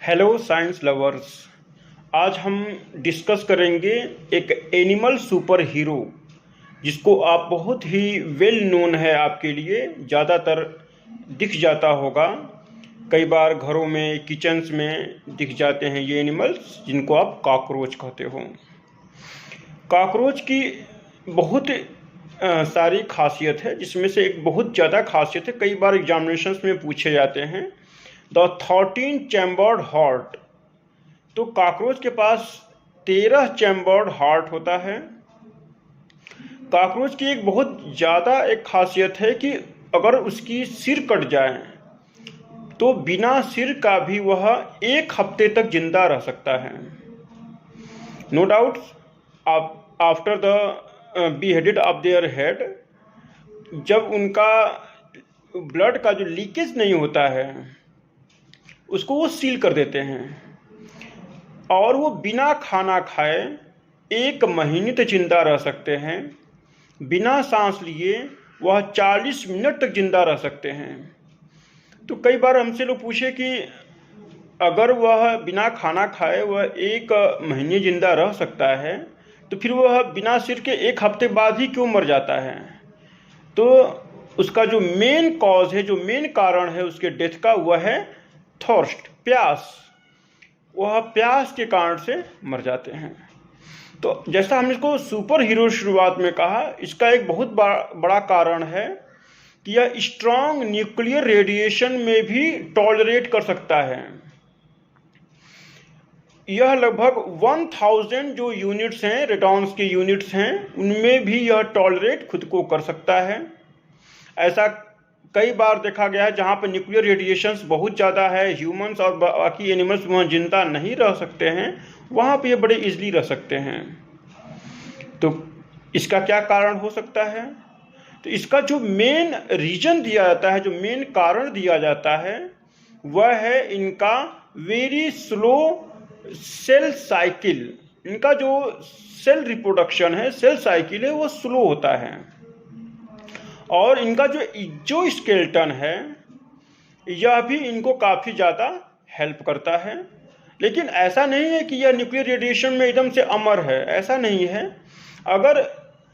Hello science lovers. आज हम discuss करेंगे एक एनिमल सुपर हीरो जिसको आप बहुत ही वेल नोन है, आपके लिए ज़्यादातर दिख जाता होगा। कई बार घरों में, किचन्स में दिख जाते हैं ये एनिमल्स, जिनको आप कॉकरोच कहते हो। कॉकरोच की बहुत सारी खासियत है, जिसमें से एक बहुत ज़्यादा खासियत है, कई बार एग्जामिनेशंस में पूछे जाते हैं, द 13 चैम्बर्ड हार्ट। तो कॉकरोच के पास 13 चैम्बर्ड हार्ट होता है। कॉकरोच की एक बहुत ज़्यादा एक खासियत है कि अगर उसकी सिर कट जाए तो बिना सिर का भी वह 1 हफ्ते तक जिंदा रह सकता है। No doubt, after the beheaded of their head, जब उनका ब्लड का जो लीकेज नहीं होता है उसको वो सील कर देते हैं और वो बिना खाना खाए 1 महीने तक जिंदा रह सकते हैं। बिना सांस लिए वह 40 मिनट तक जिंदा रह सकते हैं। तो कई बार हमसे लोग पूछे कि अगर वह बिना खाना खाए वह 1 महीने जिंदा रह सकता है तो फिर वह बिना सिर के 1 हफ्ते बाद ही क्यों मर जाता है। तो उसका जो मेन कॉज है, जो मेन कारण है उसके डेथ का, वह है थर्स्ट, प्यास। वह प्यास के कारण से मर जाते हैं। तो जैसा हमने इसको सुपर हीरो शुरुआत में कहा, इसका एक बहुत बड़ा कारण है कि यह स्ट्रॉन्ग न्यूक्लियर रेडिएशन में भी टॉलरेट कर सकता है। यह लगभग 1000 जो यूनिट्स हैं, रेडॉन्स के यूनिट्स हैं, उनमें भी यह टॉलरेट खुद को कर सकता है। ऐसा कई बार देखा गया है जहाँ पर न्यूक्लियर रेडिएशंस बहुत ज़्यादा है, ह्यूमंस और बाकी एनिमल्स वहाँ जिंदा नहीं रह सकते हैं, वहाँ पे ये बड़े इजीली रह सकते हैं। तो इसका क्या कारण हो सकता है? तो इसका जो मेन रीजन दिया जाता है, जो मेन कारण दिया जाता है, वह है इनका वेरी स्लो सेल साइकिल। इनका जो सेल रिप्रोडक्शन है, सेल साइकिल है, वो स्लो होता है। और इनका जो एक्सोस्केलेटन है, यह भी इनको काफ़ी ज़्यादा हेल्प करता है। लेकिन ऐसा नहीं है कि यह न्यूक्लियर रेडिएशन में एकदम से अमर है, ऐसा नहीं है। अगर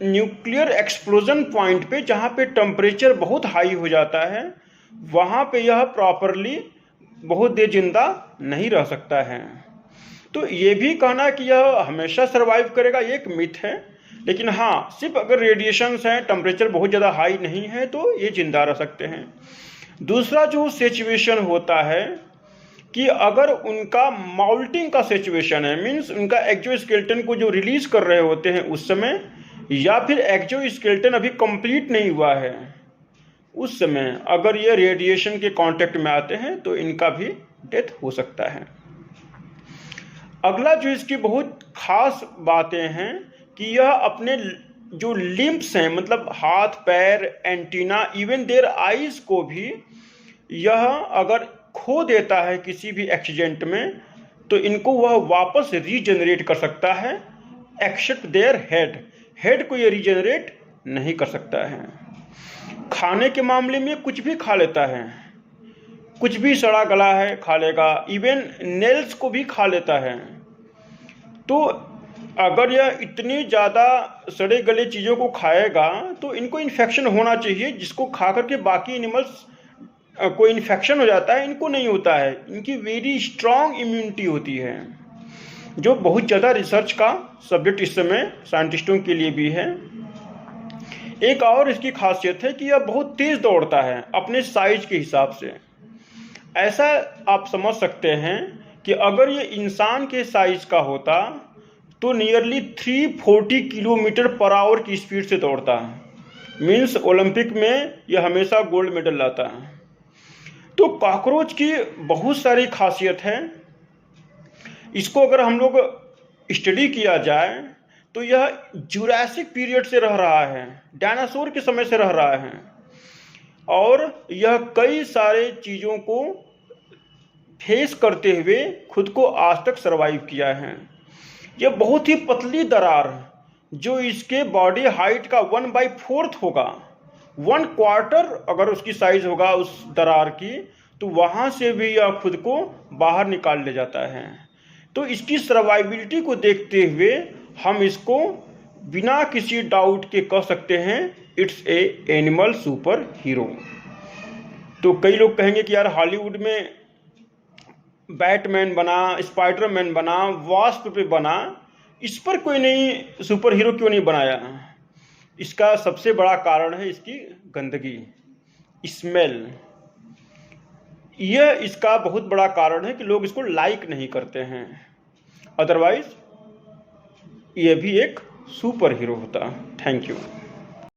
न्यूक्लियर एक्सप्लोजन पॉइंट पे, जहाँ पे टेम्परेचर बहुत हाई हो जाता है, वहाँ पे यह प्रॉपरली बहुत देर जिंदा नहीं रह सकता है। तो ये भी कहना कि यह हमेशा सर्वाइव करेगा, ये एक मिथ है। लेकिन हाँ, सिर्फ अगर रेडिएशंस हैं, टेम्परेचर बहुत ज़्यादा हाई नहीं है, तो ये जिंदा रह सकते हैं। दूसरा जो सिचुएशन होता है कि अगर उनका माउल्टिंग का सिचुएशन है, मीन्स उनका एक्सोस्केलेटन को जो रिलीज कर रहे होते हैं उस समय, या फिर एक्सोस्केलेटन अभी कंप्लीट नहीं हुआ है उस समय अगर ये रेडिएशन के कांटेक्ट में आते हैं तो इनका भी डेथ हो सकता है। अगला जो इसकी बहुत खास बातें हैं कि यह अपने जो लिम्ब्स हैं, मतलब हाथ, पैर, एंटीना, इवन देयर आईज को भी यह अगर खो देता है किसी भी एक्सीडेंट में, तो इनको वह वापस रीजनरेट कर सकता है, एक्सेप्ट देयर हेड। हेड को यह रीजनरेट नहीं कर सकता है। खाने के मामले में कुछ भी खा लेता है, कुछ भी सड़ा गला है खा लेगा, इवन नेल्स को भी खा लेता है। तो अगर यह इतनी ज़्यादा सड़े गले चीज़ों को खाएगा तो इनको इन्फेक्शन होना चाहिए, जिसको खा करके बाकी एनिमल्स को इन्फेक्शन हो जाता है, इनको नहीं होता है। इनकी वेरी स्ट्रॉन्ग इम्यूनिटी होती है, जो बहुत ज़्यादा रिसर्च का सब्जेक्ट इस समय साइंटिस्टों के लिए भी है। एक और इसकी खासियत है कि यह बहुत तेज़ दौड़ता है अपने साइज के हिसाब से। ऐसा आप समझ सकते हैं कि अगर ये इंसान के साइज का होता तो नियरली 340 किलोमीटर पर आवर की स्पीड से दौड़ता है। मीन्स ओलंपिक में यह हमेशा गोल्ड मेडल लाता है। तो कॉकरोच की बहुत सारी खासियत है। इसको अगर हम लोग स्टडी किया जाए तो यह जुरासिक पीरियड से रह रहा है, डायनासोर के समय से रह रहा है, और यह कई सारे चीज़ों को फेस करते हुए खुद को आज तक सरवाइव किया है। यह बहुत ही पतली दरार, जो इसके बॉडी हाइट का 1/4 होगा, 1/4 अगर उसकी साइज होगा उस दरार की, तो वहाँ से भी यह खुद को बाहर निकाल ले जाता है। तो इसकी सर्वाइबिलिटी को देखते हुए हम इसको बिना किसी डाउट के कह सकते हैं it's a animal super hero. तो कई लोग कहेंगे कि यार हॉलीवुड में बैटमैन बना, स्पाइडरमैन बना, वास्प पे बना, इस पर कोई नहीं सुपर हीरो क्यों नहीं बनाया? इसका सबसे बड़ा कारण है इसकी गंदगी, स्मेल। यह इसका बहुत बड़ा कारण है कि लोग इसको लाइक नहीं करते हैं। अदरवाइज यह भी एक सुपर हीरो होता। Thank you.